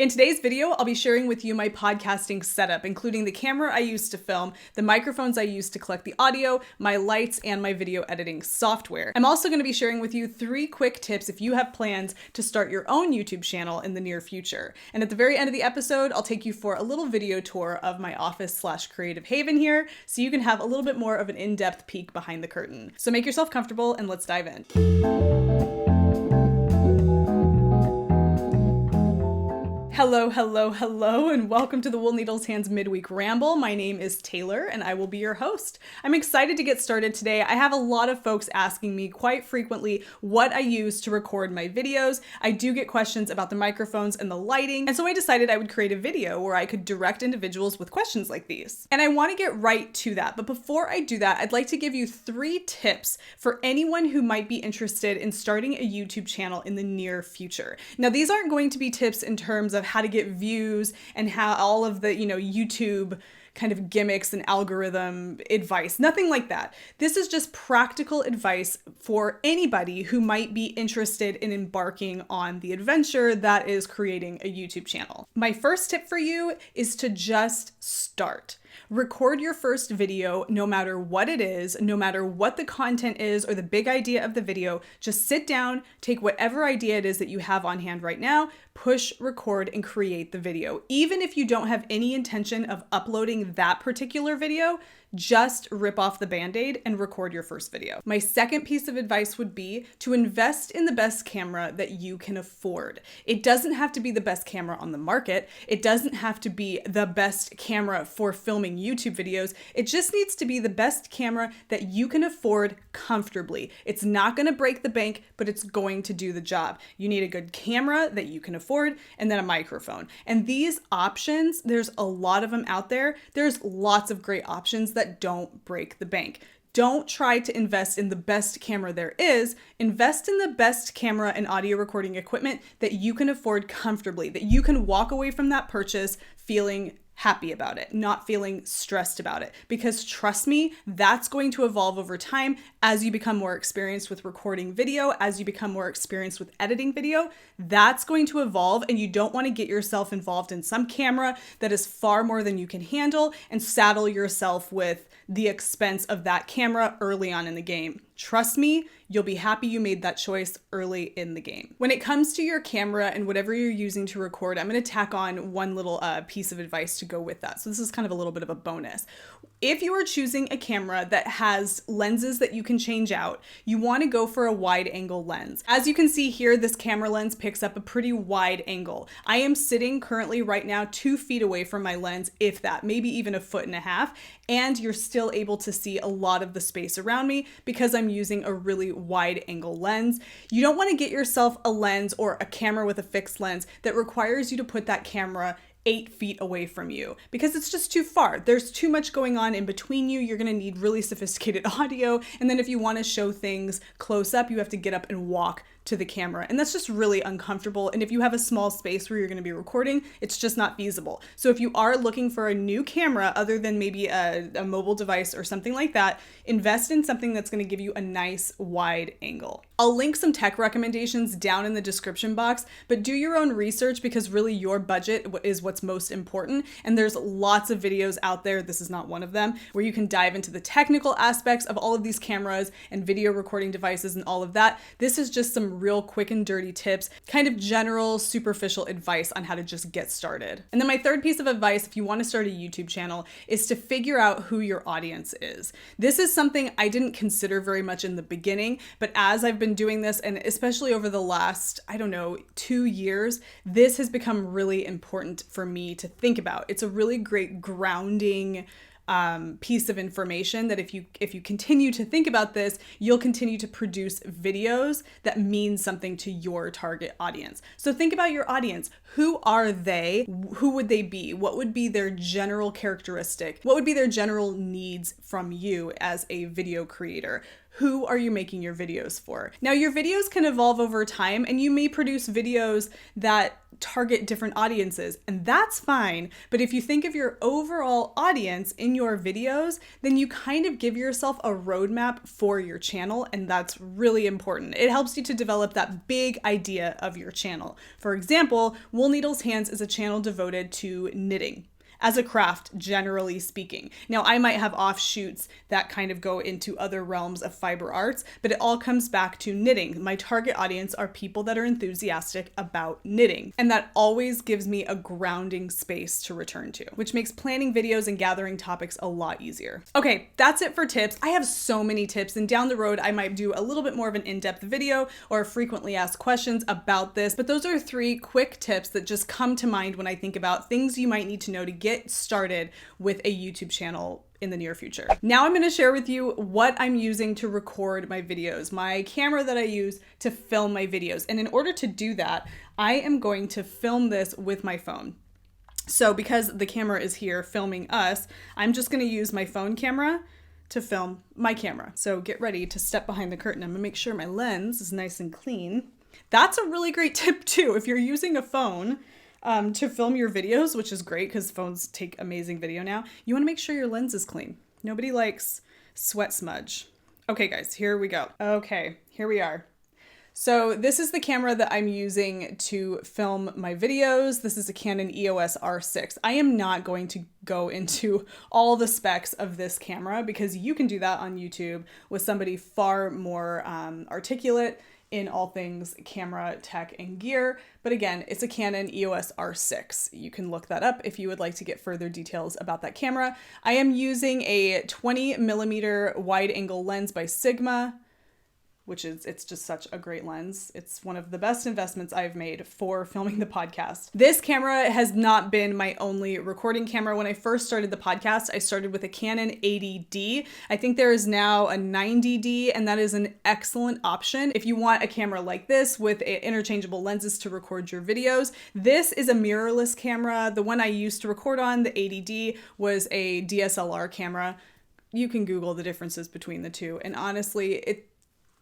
In today's video, I'll be sharing with you my podcasting setup, including the camera I use to film, the microphones I use to collect the audio, my lights, and my video editing software. I'm also going to be sharing with you 3 quick tips if you have plans to start your own YouTube channel in the near future. And at the very end of the episode, I'll take you for a little video tour of my office/creative haven here, so you can have a little bit more of an in-depth peek behind the curtain. So make yourself comfortable and let's dive in. Hello, and welcome to the Wool Needles Hands Midweek Ramble. My name is Taylor, and I will be your host. I'm excited to get started today. I have a lot of folks asking me quite frequently what I use to record my videos. I do get questions about the microphones and the lighting, and so I decided I would create a video where I could direct individuals with questions like these. And I want to get right to that, but before I do that, I'd like to give you 3 tips for anyone who might be interested in starting a YouTube channel in the near future. Now, these aren't going to be tips in terms of how to get views and how all of the, YouTube kind of gimmicks and algorithm advice, nothing like that. This is just practical advice for anybody who might be interested in embarking on the adventure that is creating a YouTube channel. My first tip for you is to just start. Record your first video, no matter what it is, no matter what the content is or the big idea of the video. Just sit down, take whatever idea it is that you have on hand right now, push record and create the video. Even if you don't have any intention of uploading that particular video, just rip off the Band-Aid and record your first video. My second piece of advice would be to invest in the best camera that you can afford. It doesn't have to be the best camera on the market. It doesn't have to be the best camera for filming YouTube videos. It just needs to be the best camera that you can afford comfortably. It's not going to break the bank, but it's going to do the job. You need a good camera that you can afford and then a microphone. And these options, there's a lot of them out there. There's lots of great options that don't break the bank. Don't try to invest in the best camera there is. Invest in the best camera and audio recording equipment that you can afford comfortably, that you can walk away from that purchase feeling happy about it, not feeling stressed about it. Because trust me, that's going to evolve over time as you become more experienced with recording video, as you become more experienced with editing video. That's going to evolve, and you don't want to get yourself involved in some camera that is far more than you can handle and saddle yourself with the expense of that camera early on in the game. Trust me, you'll be happy you made that choice early in the game. When it comes to your camera and whatever you're using to record, I'm going to tack on one little piece of advice to go with that. So this is kind of a little bit of a bonus. If you are choosing a camera that has lenses that you can change out, you want to go for a wide angle lens. As you can see here, this camera lens picks up a pretty wide angle. I am sitting currently right now 2 feet away from my lens, if that, maybe even 1.5 feet, and you're still able to see a lot of the space around me because I'm using a really wide angle lens. You don't want to get yourself a lens or a camera with a fixed lens that requires you to put that camera 8 feet away from you because it's just too far. There's too much going on in between you. You're going to need really sophisticated audio. And then if you want to show things close up, you have to get up and walk to the camera. And that's just really uncomfortable. And if you have a small space where you're going to be recording, it's just not feasible. So if you are looking for a new camera other than maybe a mobile device or something like that, invest in something that's going to give you a nice wide angle. I'll link some tech recommendations down in the description box, but do your own research because really your budget is what's most important. And there's lots of videos out there, this is not one of them, where you can dive into the technical aspects of all of these cameras and video recording devices and all of that. This is just some real quick and dirty tips, kind of general, superficial advice on how to just get started. And then my third piece of advice, if you want to start a YouTube channel, is to figure out who your audience is. This is something I didn't consider very much in the beginning, but as I've been doing this, and especially over the last, 2 years, this has become really important for me to think about. It's a really great grounding piece of information that if you continue to think about this, you'll continue to produce videos that mean something to your target audience. So think about your audience. Who are they? Who would they be? What would be their general characteristic? What would be their general needs from you as a video creator? who are you making your videos for? Now, your videos can evolve over time, and you may produce videos that target different audiences, and that's fine. But if you think of your overall audience in your videos, then you kind of give yourself a roadmap for your channel, and that's really important. It helps you to develop that big idea of your channel. For example, Wool Needles Hands is a channel devoted to knitting as a craft, generally speaking. Now, I might have offshoots that kind of go into other realms of fiber arts, but it all comes back to knitting. My target audience are people that are enthusiastic about knitting, and that always gives me a grounding space to return to, which makes planning videos and gathering topics a lot easier. Okay, that's it for tips. I have so many tips, and down the road, I might do a little bit more of an in-depth video or frequently asked questions about this, but those are 3 quick tips that just come to mind when I think about things you might need to know to get started with a YouTube channel in the near future. Now I'm going to share with you what I'm using to record my videos, my camera that I use to film my videos. And in order to do that, I am going to film this with my phone. So because the camera is here filming us, I'm just going to use my phone camera to film my camera. So get ready to step behind the curtain. I'm going to make sure my lens is nice and clean. That's a really great tip too. If you're using a phone to film your videos, which is great because phones take amazing video now, you want to make sure your lens is clean. Nobody likes sweat smudge. Okay guys, here we go. Okay, here we are. So this is the camera that I'm using to film my videos. This is a Canon EOS R6. I am not going to go into all the specs of this camera because you can do that on YouTube with somebody far more articulate in all things camera, tech, and gear. But again, it's a Canon EOS R6. You can look that up if you would like to get further details about that camera. I am using a 20mm wide angle lens by Sigma, it's just such a great lens. It's one of the best investments I've made for filming the podcast. This camera has not been my only recording camera. When I first started the podcast, I started with a Canon 80D. I think there is now a 90D, and that is an excellent option if you want a camera like this with interchangeable lenses to record your videos. This is a mirrorless camera. The one I used to record on, the 80D, was a DSLR camera. You can Google the differences between the two, and honestly, it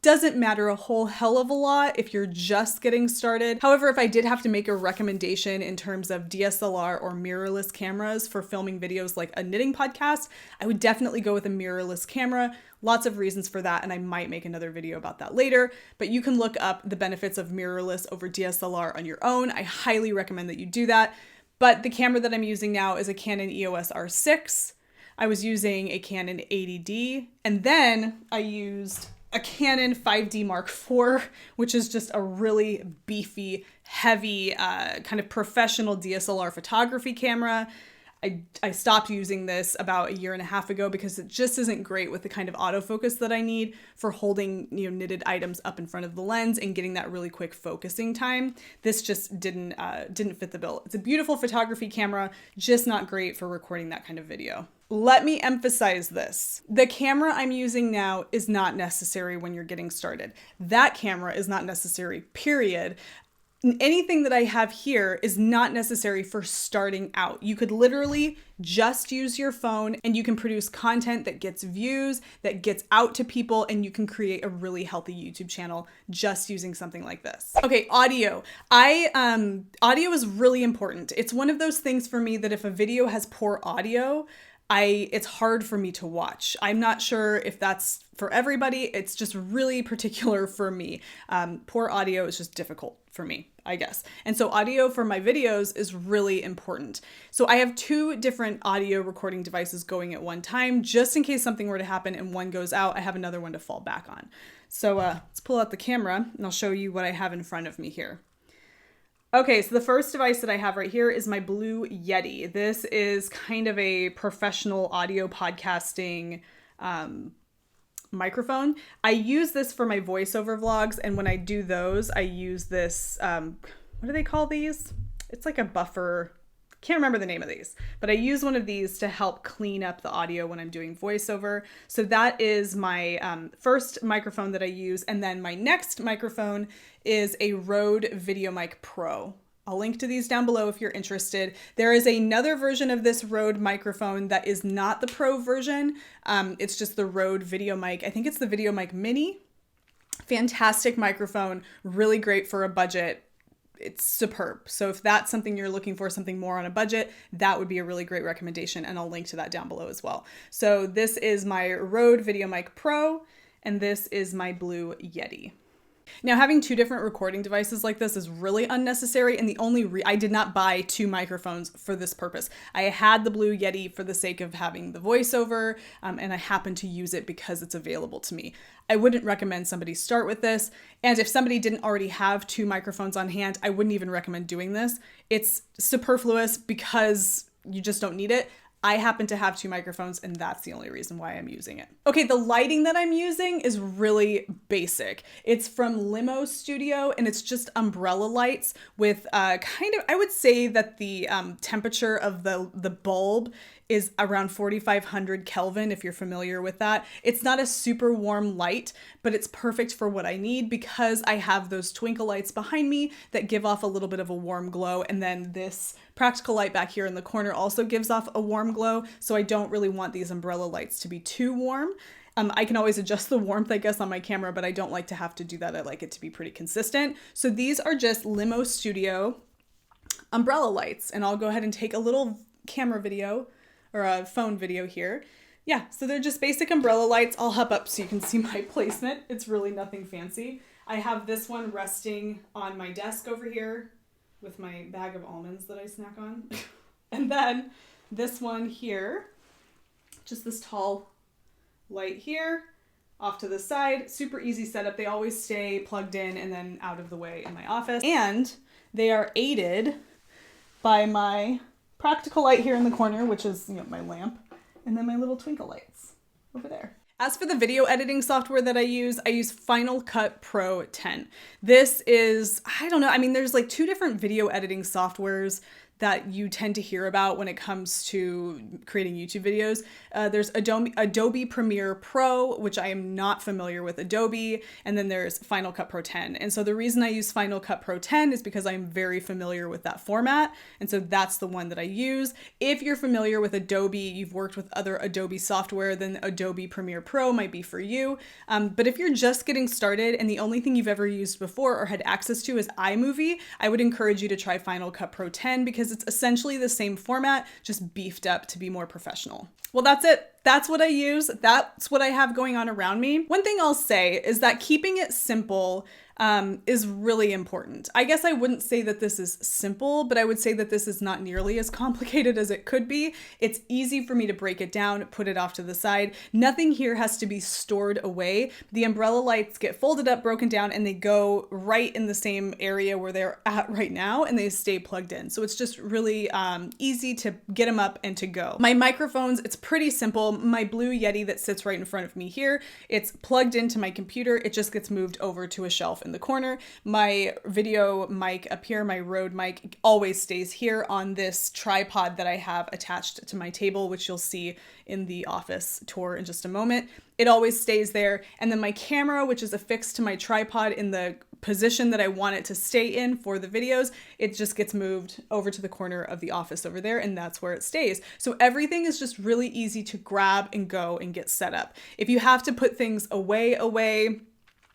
doesn't matter a whole hell of a lot if you're just getting started. However, if I did have to make a recommendation in terms of DSLR or mirrorless cameras for filming videos like a knitting podcast, I would definitely go with a mirrorless camera. Lots of reasons for that, and I might make another video about that later, but you can look up the benefits of mirrorless over DSLR on your own. I highly recommend that you do that. But the camera that I'm using now is a Canon EOS R6. I was using a Canon 80D, and then I used a Canon 5D Mark IV, which is just a really beefy, heavy, kind of professional DSLR photography camera. I stopped using this about 1.5 years ago because it just isn't great with the kind of autofocus that I need for holding, knitted items up in front of the lens and getting that really quick focusing time. This just didn't fit the bill. It's a beautiful photography camera, just not great for recording that kind of video. Let me emphasize this. The camera I'm using now is not necessary when you're getting started. That camera is not necessary, period. Anything that I have here is not necessary for starting out. You could literally just use your phone and you can produce content that gets views, that gets out to people, and you can create a really healthy YouTube channel just using something like this. Okay, audio. Audio is really important. It's one of those things for me that if a video has poor audio, it's hard for me to watch. I'm not sure if that's for everybody. It's just really particular for me. Poor audio is just difficult for me, I guess. And so audio for my videos is really important. So I have 2 different audio recording devices going at one time, just in case something were to happen and one goes out, I have another one to fall back on. So let's pull out the camera and I'll show you what I have in front of me here. Okay, so the first device that I have right here is my Blue Yeti. This is kind of a professional audio podcasting microphone. I use this for my voiceover vlogs, and when I do those, I use this, what do they call these? It's like a buffer. Can't remember the name of these, but I use one of these to help clean up the audio when I'm doing voiceover. So that is my first microphone that I use. And then my next microphone is a Rode VideoMic Pro. I'll link to these down below if you're interested. There is another version of this Rode microphone that is not the Pro version. It's just the Rode Video Mic. I think it's the Video Mic Mini. Fantastic microphone, really great for a budget. It's superb. So if that's something you're looking for, something more on a budget, that would be a really great recommendation, and I'll link to that down below as well. So this is my Rode Video Mic Pro, and this is my Blue Yeti. Now, having two different recording devices like this is really unnecessary, and I did not buy two microphones for this purpose. I had the Blue Yeti for the sake of having the voiceover, and I happen to use it because it's available to me. I wouldn't recommend somebody start with this, and if somebody didn't already have two microphones on hand, I wouldn't even recommend doing this. It's superfluous because you just don't need it. I happen to have two microphones, and that's the only reason why I'm using it. Okay, the lighting that I'm using is really basic. It's from Limo Studio, and it's just umbrella lights with I would say that the temperature of the bulb is around 4,500 Kelvin, if you're familiar with that. It's not a super warm light, but it's perfect for what I need because I have those twinkle lights behind me that give off a little bit of a warm glow, and then this practical light back here in the corner also gives off a warm glow, so I don't really want these umbrella lights to be too warm. I can always adjust the warmth, I guess, on my camera, but I don't like to have to do that. I like it to be pretty consistent. So these are just Limo Studio umbrella lights, and I'll go ahead and take a little camera video or a phone video here. Yeah, so they're just basic umbrella lights. I'll hop up so you can see my placement. It's really nothing fancy. I have this one resting on my desk over here with my bag of almonds that I snack on. And then this one here, just this tall light here, off to the side. Super easy setup. They always stay plugged in and then out of the way in my office. And they are aided by my practical light here in the corner, which is, my lamp, and then my little twinkle lights over there. As for the video editing software that I use Final Cut Pro 10. This is, there's like two different video editing softwares that you tend to hear about when it comes to creating YouTube videos. There's Adobe Premiere Pro, which I am not familiar with Adobe, and then there's Final Cut Pro 10. And so the reason I use Final Cut Pro 10 is because I'm very familiar with that format, and so that's the one that I use. If you're familiar with Adobe, you've worked with other Adobe software, then Adobe Premiere Pro might be for you. But if you're just getting started and the only thing you've ever used before or had access to is iMovie, I would encourage you to try Final Cut Pro 10 because it's essentially the same format, just beefed up to be more professional. Well, that's it. That's what I use. That's what I have going on around me. One thing I'll say is that keeping it simple is really important. I guess I wouldn't say that this is simple, but I would say that this is not nearly as complicated as it could be. It's easy for me to break it down, put it off to the side. Nothing here has to be stored away. The umbrella lights get folded up, broken down, and they go right in the same area where they're at right now, and they stay plugged in. So it's just really easy to get them up and to go. My microphones, it's pretty simple. My Blue Yeti that sits right in front of me here, it's plugged into my computer. It just gets moved over to a shelf in the corner. My video mic up here, my Rode mic, always stays here on this tripod that I have attached to my table, which you'll see in the office tour in just a moment. It always stays there. And then my camera, which is affixed to my tripod in the position that I want it to stay in for the videos, it just gets moved over to the corner of the office over there, and that's where it stays. So everything is just really easy to grab and go and get set up. If you have to put things away,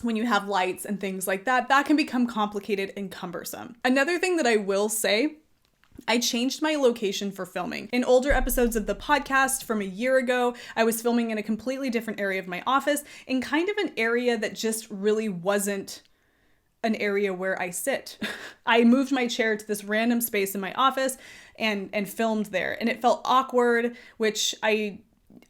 when you have lights and things like that, that can become complicated and cumbersome. Another thing that I will say, I changed my location for filming. In older episodes of the podcast from a year ago, I was filming in a completely different area of my office, in kind of an area that just really wasn't an area where I sit. I moved my chair to this random space in my office and filmed there, and it felt awkward, which I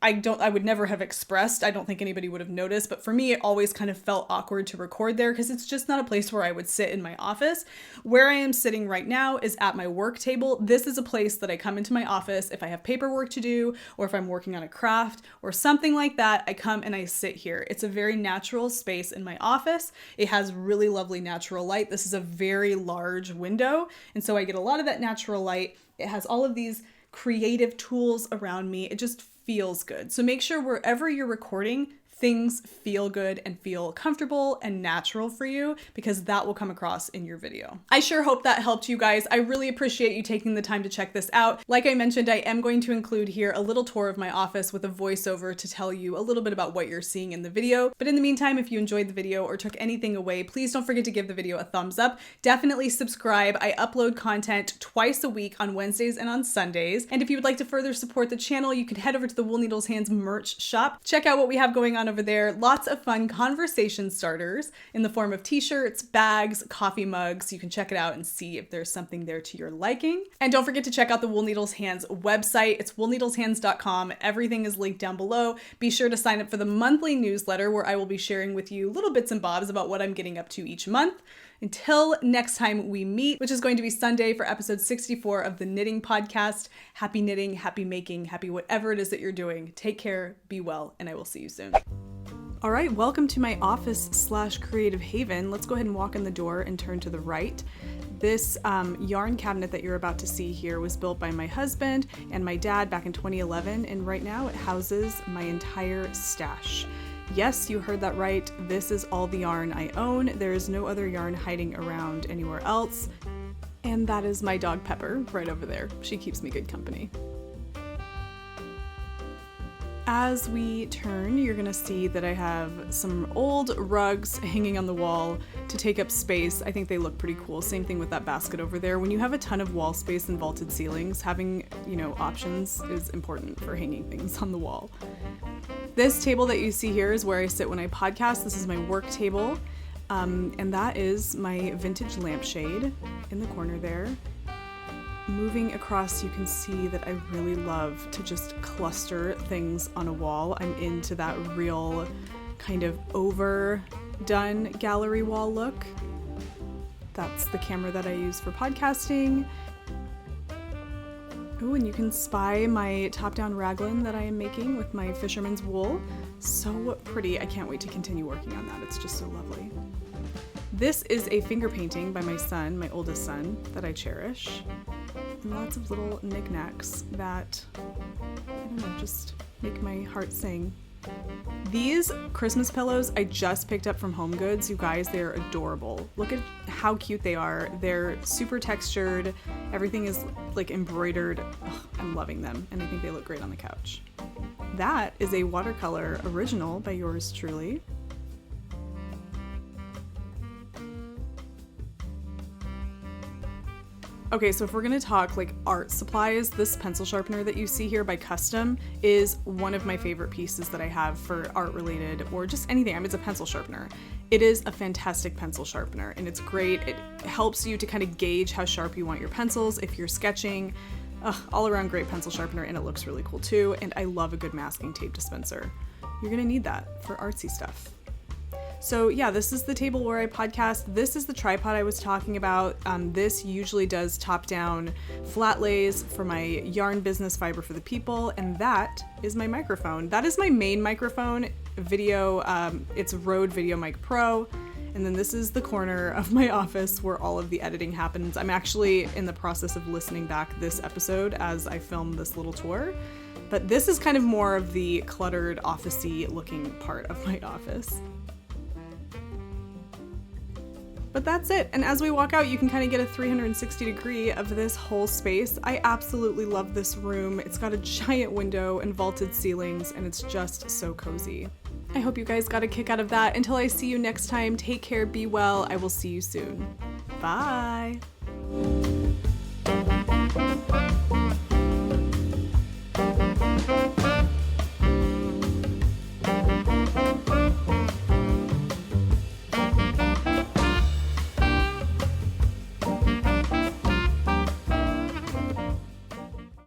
would never have expressed. I don't think anybody would have noticed, but for me, it always kind of felt awkward to record there because it's just not a place where I would sit in my office. Where I am sitting right now is at my work table. This is a place that I come into my office if I have paperwork to do, or if I'm working on a craft or something like that, I come and I sit here. It's a very natural space in my office. It has really lovely natural light. This is a very large window, and so I get a lot of that natural light. It has all of these creative tools around me. It just feels good. So make sure wherever you're recording things feel good and feel comfortable and natural for you, because that will come across in your video. I sure hope that helped you guys. I really appreciate you taking the time to check this out. Like I mentioned, I am going to include here a little tour of my office with a voiceover to tell you a little bit about what you're seeing in the video. But in the meantime, if you enjoyed the video or took anything away, please don't forget to give the video a thumbs up. Definitely subscribe. I upload content twice a week on Wednesdays and on Sundays. And if you would like to further support the channel, you can head over to the Wool Needles Hands merch shop. Check out what we have going on over there. Lots of fun conversation starters in the form of t-shirts, bags, coffee mugs. You can check it out and see if there's something there to your liking. And don't forget to check out the Wool Needles Hands website. It's woolneedleshands.com. Everything is linked down below. Be sure to sign up for the monthly newsletter where I will be sharing with you little bits and bobs about what I'm getting up to each month. Until next time we meet, which is going to be Sunday for episode 64 of the Knitting Podcast. Happy knitting, happy making, happy whatever it is that you're doing. Take care, be well, and I will see you soon. All right, welcome to my office/creative haven. Let's go ahead and walk in the door and turn to the right. This yarn cabinet that you're about to see here was built by my husband and my dad back in 2011, and right now it houses my entire stash. Yes, you heard that right. This is all the yarn I own. There is no other yarn hiding around anywhere else. And that is my dog Pepper right over there. She keeps me good company. As we turn, you're gonna see that I have some old rugs hanging on the wall to take up space. I think they look pretty cool. Same thing with that basket over there. When you have a ton of wall space and vaulted ceilings, having, options is important for hanging things on the wall. This table that you see here is where I sit when I podcast. This is my work table. And that is my vintage lampshade in the corner there. Moving across, you can see that I really love to just cluster things on a wall. I'm into that real kind of overdone gallery wall look. That's the camera that I use for podcasting. Oh, and you can spy my top-down raglan that I am making with my fisherman's wool. So pretty. I can't wait to continue working on that. It's just so lovely. This is a finger painting by my son, my oldest son, that I cherish. And lots of little knickknacks that, just make my heart sing. These Christmas pillows I just picked up from HomeGoods. You guys, they're adorable. Look at how cute they are. They're super textured. Everything is like embroidered. Ugh, I'm loving them, and I think they look great on the couch. That is a watercolor original by yours truly. Okay, so if we're gonna talk like art supplies, this pencil sharpener that you see here by Custom is one of my favorite pieces that I have for art related or just anything. I mean, it's a pencil sharpener. It is a fantastic pencil sharpener and it's great. It helps you to kind of gauge how sharp you want your pencils if you're sketching. All around great pencil sharpener, and it looks really cool too. And I love a good masking tape dispenser. You're gonna need that for artsy stuff. So yeah, this is the table where I podcast. This is the tripod I was talking about. This usually does top-down flat lays for my yarn business, Fiber for the People, and that is my microphone. That is my main microphone, video. It's Rode VideoMic Pro, and then this is the corner of my office where all of the editing happens. I'm actually in the process of listening back this episode as I film this little tour, but this is kind of more of the cluttered, office-y looking part of my office. But that's it. And as we walk out, you can kind of get a 360 degree of this whole space. I absolutely love this room. It's got a giant window and vaulted ceilings, and it's just so cozy. I hope you guys got a kick out of that. Until I see you next time, take care, be well. I will see you soon. Bye.